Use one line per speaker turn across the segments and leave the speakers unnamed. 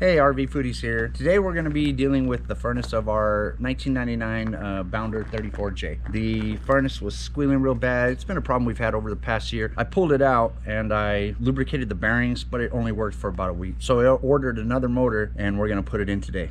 Hey, RV Foodies here. Today we're going to be dealing with the furnace of our 1999 Bounder 34J. The furnace was squealing real bad. It's been a problem we've had over the past year. I pulled it out and I lubricated the bearings, but it only worked for about a week. So I ordered another motor and we're going to put it in today.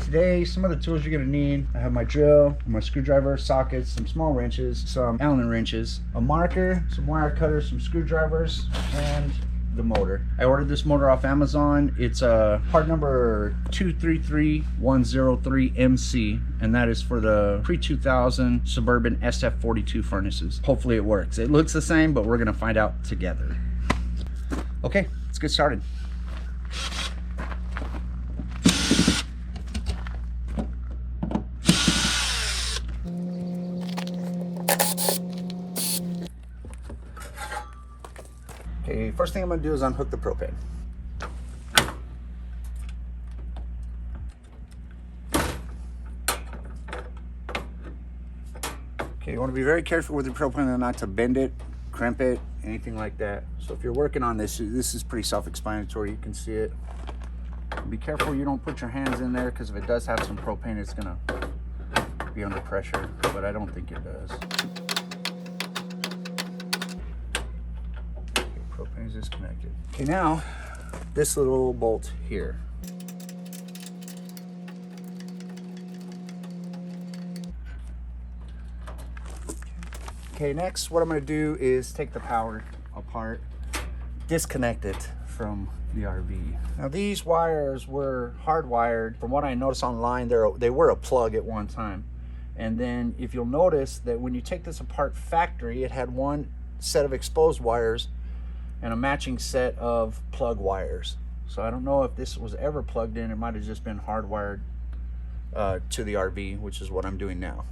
Today, some of the tools you're going to need: I have my drill, my screwdriver, sockets, some small wrenches, some Allen wrenches, a marker, some wire cutters, some screwdrivers, and the motor. I ordered this motor off Amazon. It's part number 233103MC, and that is for the pre-2000 Suburban SF42 furnaces. Hopefully it works. It looks the same, but we're going to find out together. Okay, let's get started. Okay, first thing I'm going to do is unhook the propane. Okay, you want to be very careful with your propane and not to bend it, crimp it, anything like that. So if you're working on this is pretty self-explanatory. You can see it. Be careful you don't put your hands in there, because if it does have some propane, it's going to be under pressure, but I don't think it does. Propane is disconnected. Okay, now this little bolt here. Okay, next what I'm going to do is take the power apart, disconnect it from the RV. Now these wires were hardwired. From what I noticed online, they were a plug at one time. And then if you'll notice that when you take this apart factory, it had one set of exposed wires and a matching set of plug wires. So I don't know if this was ever plugged in. It might have just been hardwired to the RV, which is what I'm doing now.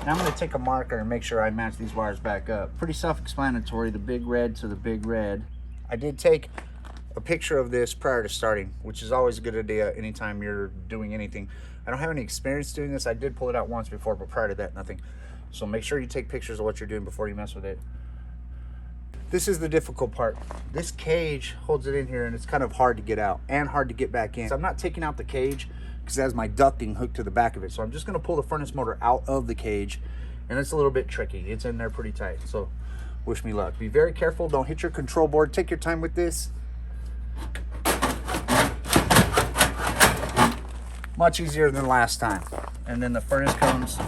Now I'm going to take a marker and make sure I match these wires back up. Pretty self-explanatory, the big red to the big red. I did take a picture of this prior to starting, which is always a good idea anytime you're doing anything. I don't have any experience doing this. I did pull it out once before, but prior to that, nothing. So make sure you take pictures of what you're doing before you mess with it. This is the difficult part. This cage holds it in here, and it's kind of hard to get out and hard to get back in. So I'm not taking out the cage, because it has my ducting hooked to the back of it. So I'm just going to pull the furnace motor out of the cage, and it's a little bit tricky. It's in there pretty tight, so wish me luck. Be very careful. Don't hit your control board. Take your time with this. Much easier than last time. And then the furnace comes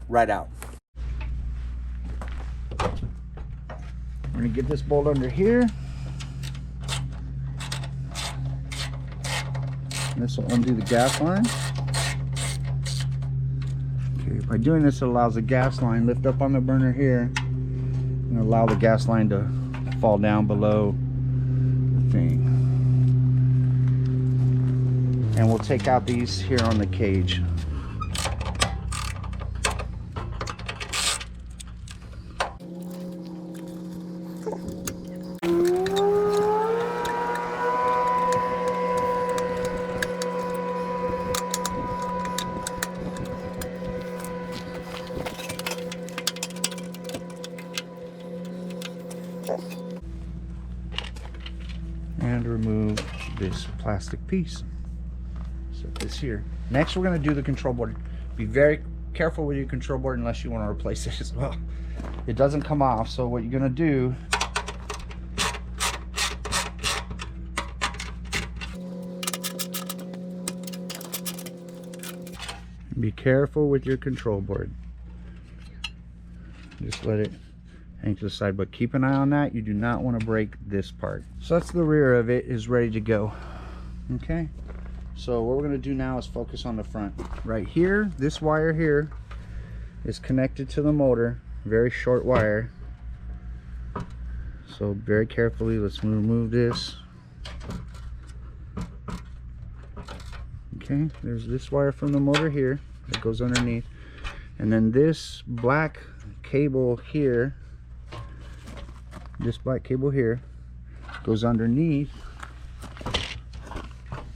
right out. I'm going to get this bolt under here. This will undo the gas line. Okay, by doing this, it allows the gas line lift up on the burner here and allow the gas line to fall down below the thing. And we'll take out these here on the cage. And remove this plastic piece. Set this here. Next, we're going to do the control board. Be very careful with your control board unless you want to replace it as well. It doesn't come off, so what you're going to do be careful with your control board. Just let it hang to the side, but keep an eye on that. You do not want to break this part. So that's the rear of it is ready to go. Okay, so what we're going to do now is focus on the front. Right here, this wire here is connected to the motor, very short wire. So very carefully, let's remove this. Okay, there's this wire from the motor here that goes underneath, and then this black cable here, goes underneath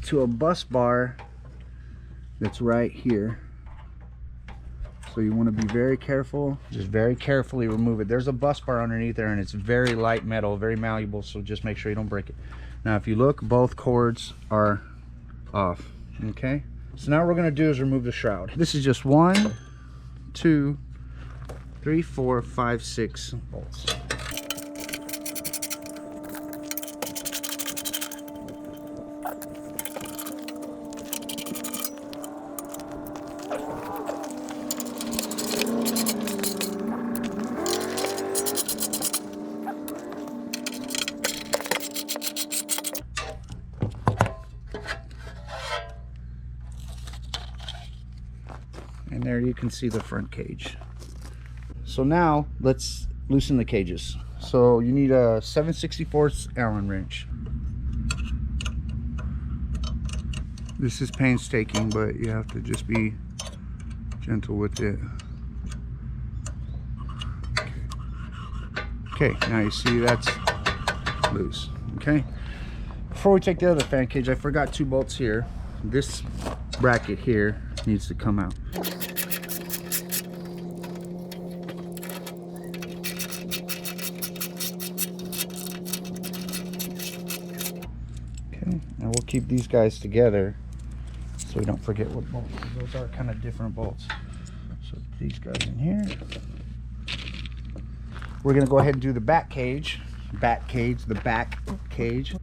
to a bus bar that's right here. So you want to be very careful, just very carefully remove it. There's a bus bar underneath there, and it's very light metal, very malleable, so just make sure you don't break it. Now if you look, both cords are off. Okay, so now what we're going to do is remove the shroud. This is just 1, 2, 3, 4, 5, 6 bolts. And there you can see the front cage. So now let's loosen the cages. So you need a 7/64 Allen wrench. This is painstaking, but you have to just be gentle with it. Okay, now you see that's loose. Okay, before we take the other fan cage, I forgot 2 bolts here. This bracket here needs to come out. Okay, and we'll keep these guys together so we don't forget what bolts. Those are kind of different bolts. So these guys in here. We're gonna go ahead and do the back cage. The back cage.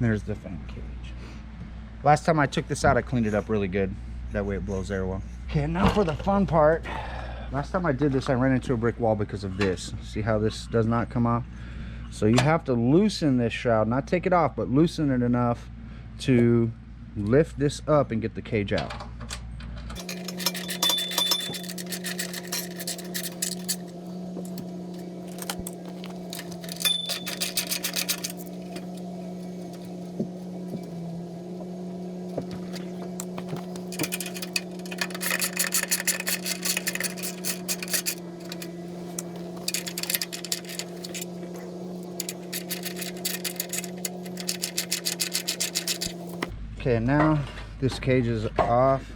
There's the fan cage. Last time I took this out, I cleaned it up really good. That way it blows air well. Okay, now for the fun part. Last time I did this, I ran into a brick wall because of this. See how this does not come off? So you have to loosen this shroud, not take it off, but loosen it enough to lift this up and get the cage out. Okay, now this cage is off,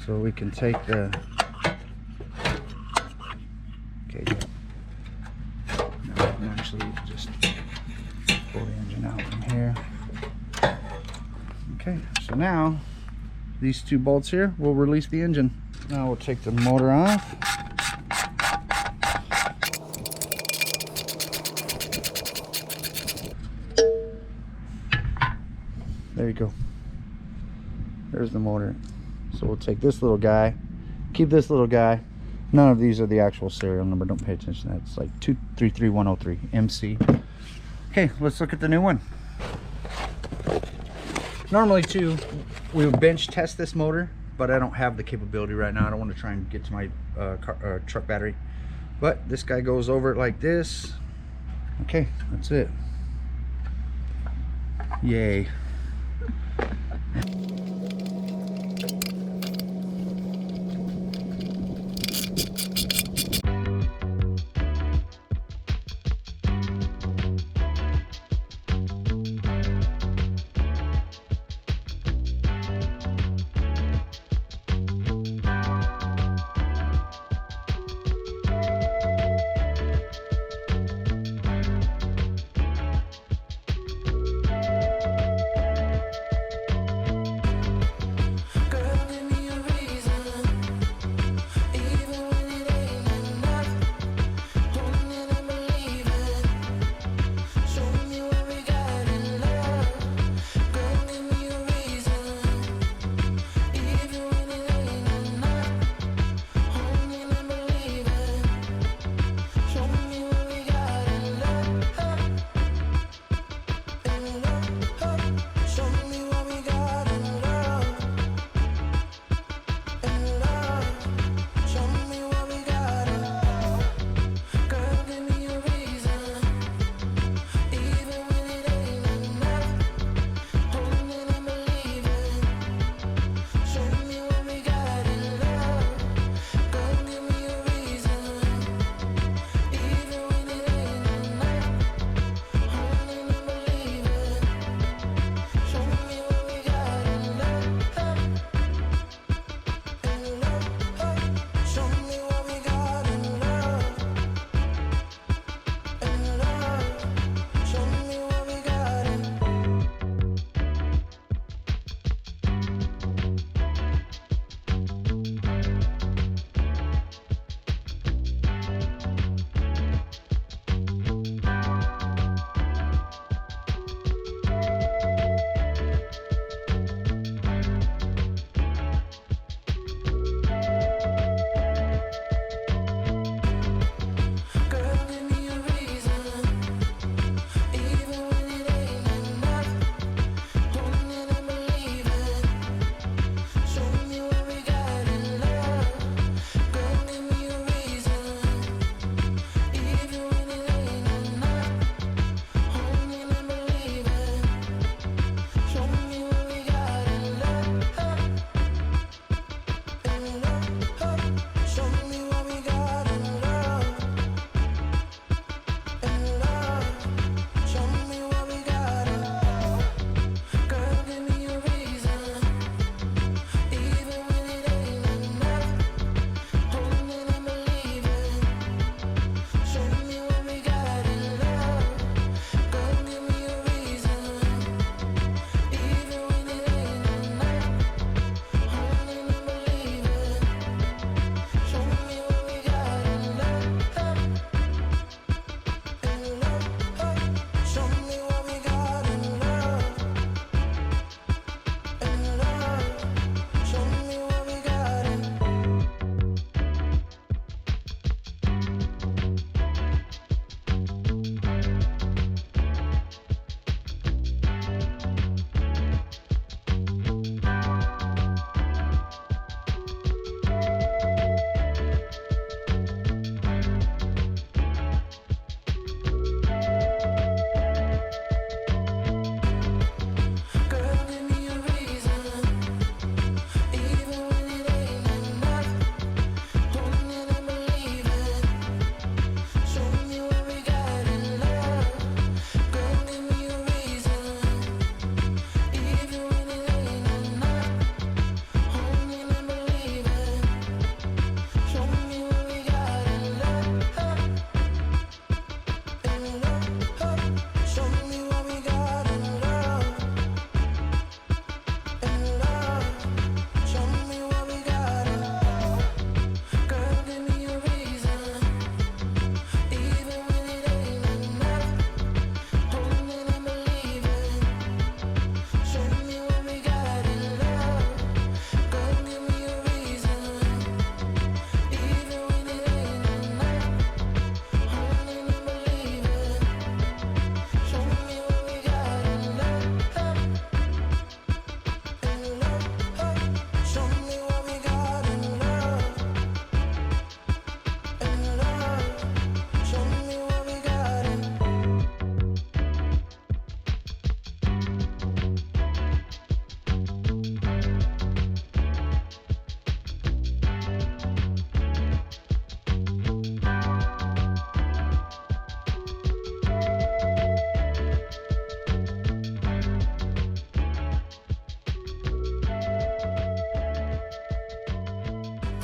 so we can take the cage out. Now we can actually just pull the engine out from here. Okay, so now these 2 bolts here will release the engine. Now we'll take the motor off. There you go. There's the motor. So we'll take this little guy, keep this little guy. None of these are the actual serial number. Don't pay attention to that. It's like 233103 MC. Okay, let's look at the new one. Normally too, we would bench test this motor, but I don't have the capability right now. I don't want to try and get to my truck battery. But this guy goes over it like this. Okay, that's it. Yay.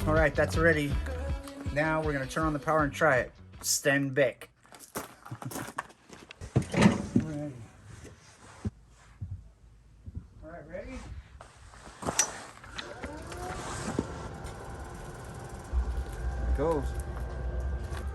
All right, that's ready. Now we're gonna turn on the power and try it. Stand back. All right, ready? There it goes.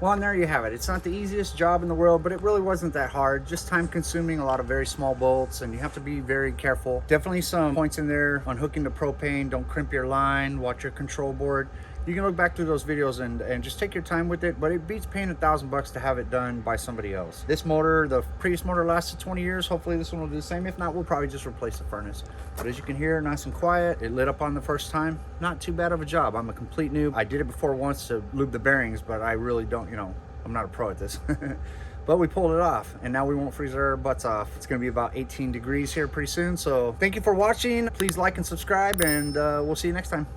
Well, and there you have it. It's not the easiest job in the world, but it really wasn't that hard. Just time consuming, a lot of very small bolts, and you have to be very careful. Definitely some points in there on hooking the propane. Don't crimp your line, watch your control board. You can look back through those videos and just take your time with it, but it beats paying $1,000 to have it done by somebody else. This motor, the previous motor lasted 20 years. Hopefully this one will do the same. If not, we'll probably just replace the furnace. But as you can hear, nice and quiet. It lit up on the first time. Not too bad of a job. I'm a complete noob. I did it before once to lube the bearings, but I really don't, you know, I'm not a pro at this. But we pulled it off, and now we won't freeze our butts off. It's gonna be about 18 degrees here pretty soon. So thank you for watching. Please like and subscribe, and we'll see you next time.